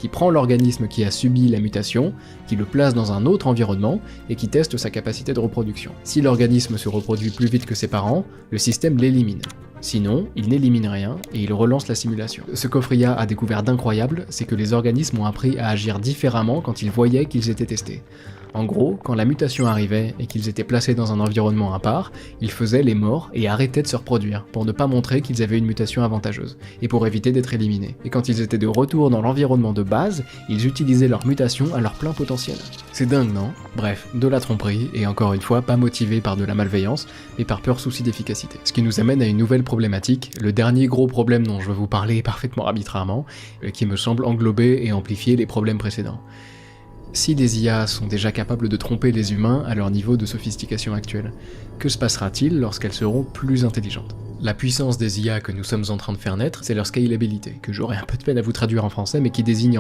qui prend l'organisme qui a subi la mutation, qui le place dans un autre environnement, et qui teste sa capacité de reproduction. Si l'organisme se reproduit plus vite que ses parents, le système l'élimine. Sinon, il n'élimine rien, et il relance la simulation. Ce qu'Ofria a découvert d'incroyable, c'est que les organismes ont appris à agir différemment quand ils voyaient qu'ils étaient testés. En gros, quand la mutation arrivait et qu'ils étaient placés dans un environnement à part, ils faisaient les morts et arrêtaient de se reproduire, pour ne pas montrer qu'ils avaient une mutation avantageuse, et pour éviter d'être éliminés. Et quand ils étaient de retour dans l'environnement de base, ils utilisaient leur mutation à leur plein potentiel. C'est dingue, non? Bref, de la tromperie, et encore une fois, pas motivé par de la malveillance, mais par pur souci d'efficacité. Ce qui nous amène à une nouvelle problématique, le dernier gros problème dont je veux vous parler parfaitement arbitrairement, qui me semble englober et amplifier les problèmes précédents. Si des IA sont déjà capables de tromper les humains à leur niveau de sophistication actuel, que se passera-t-il lorsqu'elles seront plus intelligentes? La puissance des IA que nous sommes en train de faire naître, c'est leur scalabilité, que j'aurai un peu de peine à vous traduire en français, mais qui désigne